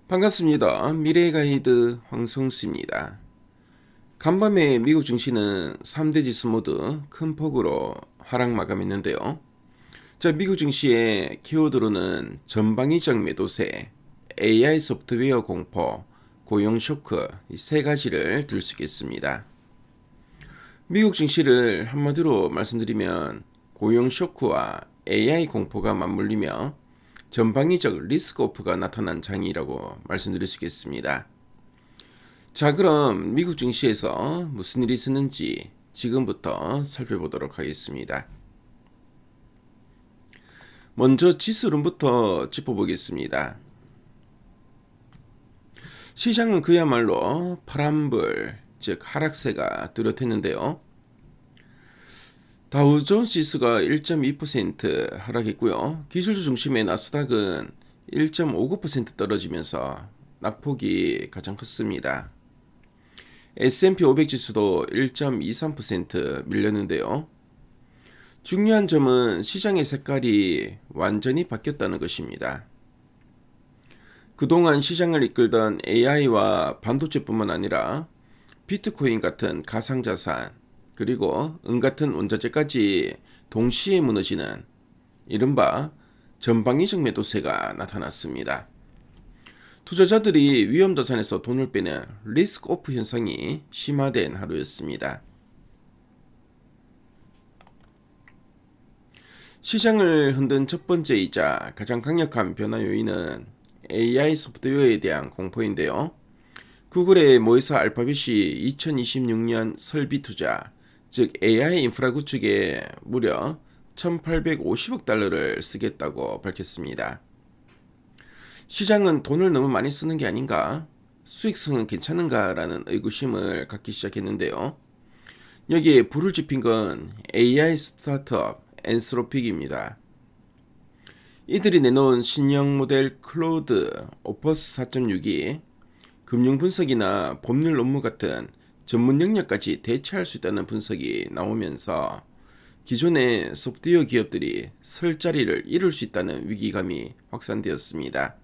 반갑습니다. 미래의 가이드 황성수입니다. 간밤에 미국 증시는 3대 지수 모두 큰 폭으로 하락 마감했는데요. 미국 증시의 키워드로는 전방위적 매도세, AI 소프트웨어 공포, 고용 쇼크 이 세 가지를 들 수 있겠습니다. 미국 증시를 한마디로 말씀드리면 고용 쇼크와 AI 공포가 맞물리며 전방위적 리스크 오프가 나타난 장이라고 말씀드릴 수 있겠습니다. 자, 그럼 미국 증시에서 무슨 일이 있었는지 지금부터 살펴보도록 하겠습니다. 먼저 지수론부터 짚어보겠습니다. 시장은 그야말로 파란불, 즉 하락세가 뚜렷했는데요. 다우존스 지수가 1.2% 하락했고요. 기술주 중심의 나스닥은 1.59% 떨어지면서 낙폭이 가장 컸습니다. S&P 500 지수도 1.23% 밀렸는데요. 중요한 점은 시장의 색깔이 완전히 바뀌었다는 것입니다. 그동안 시장을 이끌던 AI와 반도체뿐만 아니라 비트코인 같은 가상자산, 그리고 은 같은 원자재까지 동시에 무너지는 이른바 전방위적 매도세가 나타났습니다. 투자자들이 위험자산에서 돈을 빼는 리스크 오프 현상이 심화된 하루였습니다. 시장을 흔든 첫 번째이자 가장 강력한 변화 요인은 AI 소프트웨어에 대한 공포인데요. 구글의 모이사 알파벳이 2026년 설비 투자, 즉 AI 인프라 구축에 무려 1850억 달러를 쓰겠다고 밝혔습니다. 시장은 돈을 너무 많이 쓰는 게 아닌가? 수익성은 괜찮은가? 라는 의구심을 갖기 시작했는데요. 여기에 불을 지핀 건 AI 스타트업 엔스로픽입니다. 이들이 내놓은 신형 모델 클로드 오퍼스 4.6이 금융 분석이나 법률 업무 같은 전문 영역까지 대체할 수 있다는 분석이 나오면서 기존의 소프트웨어 기업들이 설 자리를 잃을 수 있다는 위기감이 확산되었습니다.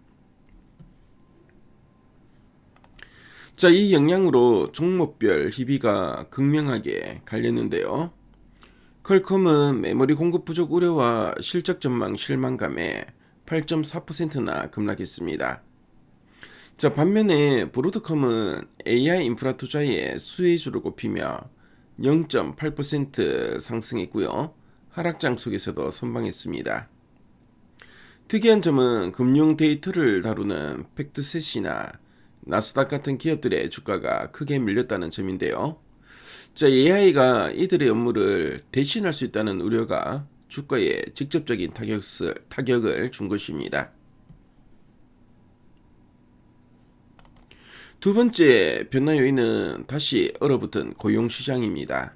이 영향으로 종목별 희비가 극명하게 갈렸는데요. 퀄컴은 메모리 공급 부족 우려와 실적 전망 실망감에 8.4%나 급락했습니다. 반면에 브로드컴은 AI 인프라 투자에 수혜주를 꼽히며 0.8% 상승했고요. 하락장 속에서도 선방했습니다. 특이한 점은 금융 데이터를 다루는 팩트셋이나 나스닥 같은 기업들의 주가가 크게 밀렸다는 점인데요. AI가 이들의 업무를 대신할 수 있다는 우려가 주가에 직접적인 타격을 준 것입니다. 두 번째 변화 요인은 다시 얼어붙은 고용시장입니다.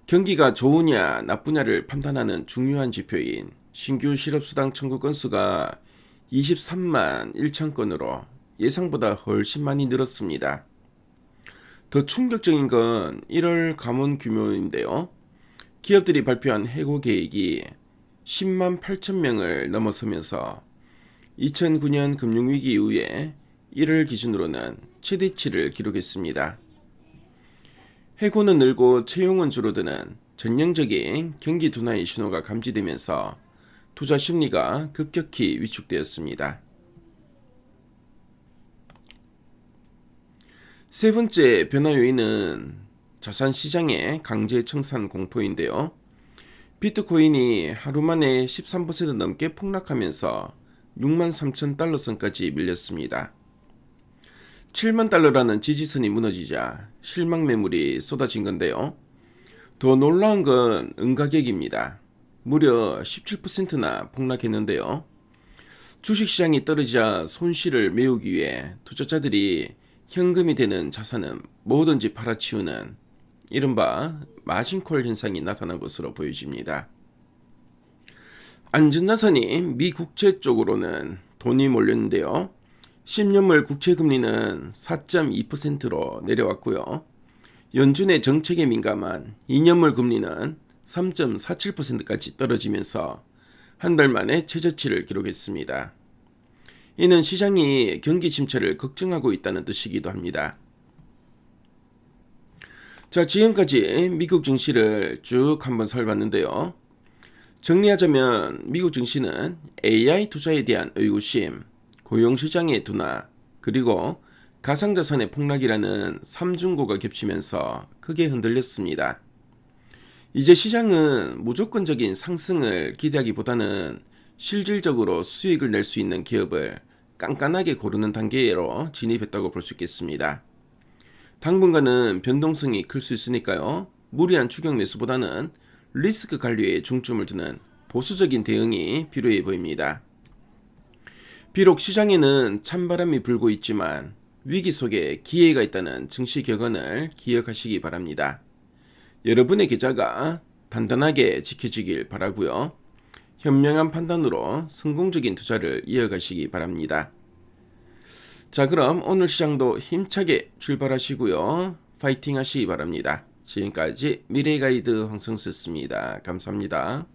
경기가 좋으냐 나쁘냐를 판단하는 중요한 지표인 신규 실업수당 청구 건수가 23만 1천 건으로 예상보다 훨씬 많이 늘었습니다. 더 충격적인 건 1월 감원 규모인데요. 기업들이 발표한 해고 계획이 10만 8천 명을 넘어서면서 2009년 금융위기 이후에 1월 기준으로는 최대치를 기록했습니다. 해고는 늘고 채용은 줄어드는 전형적인 경기 둔화의 신호가 감지되면서 투자 심리가 급격히 위축되었습니다. 세 번째 변화 요인은 자산 시장의 강제 청산 공포인데요. 비트코인이 하루 만에 13% 넘게 폭락하면서 6만 3천 달러 선까지 밀렸습니다. 7만 달러라는 지지선이 무너지자 실망 매물이 쏟아진 건데요. 더 놀라운 건 은가격입니다. 무려 17%나 폭락했는데요. 주식시장이 떨어지자 손실을 메우기 위해 투자자들이 현금이 되는 자산은 뭐든지 팔아치우는 이른바 마진콜 현상이 나타난 것으로 보여집니다. 안전자산인 미국채 쪽으로는 돈이 몰렸는데요. 10년물 국채금리는 4.2%로 내려왔고요. 연준의 정책에 민감한 2년물 금리는 3.47%까지 떨어지면서 한 달 만에 최저치를 기록했습니다. 이는 시장이 경기 침체를 걱정하고 있다는 뜻이기도 합니다. 자, 지금까지 미국 증시를 쭉 한번 살펴봤는데요. 정리하자면 미국 증시는 AI 투자에 대한 의구심, 고용시장의 둔화, 그리고 가상자산의 폭락이라는 3중고가 겹치면서 크게 흔들렸습니다. 이제 시장은 무조건적인 상승을 기대하기보다는 실질적으로 수익을 낼 수 있는 기업을 깐깐하게 고르는 단계로 진입했다고 볼 수 있겠습니다. 당분간은 변동성이 클 수 있으니까요. 무리한 추격 매수보다는 리스크 관리에 중점을 두는 보수적인 대응이 필요해 보입니다. 비록 시장에는 찬바람이 불고 있지만 위기 속에 기회가 있다는 증시 격언을 기억하시기 바랍니다. 여러분의 계좌가 단단하게 지켜지길 바라고요. 현명한 판단으로 성공적인 투자를 이어가시기 바랍니다. 자, 그럼 오늘 시장도 힘차게 출발하시고요. 파이팅 하시기 바랍니다. 지금까지 미래가이드 황성수였습니다. 감사합니다.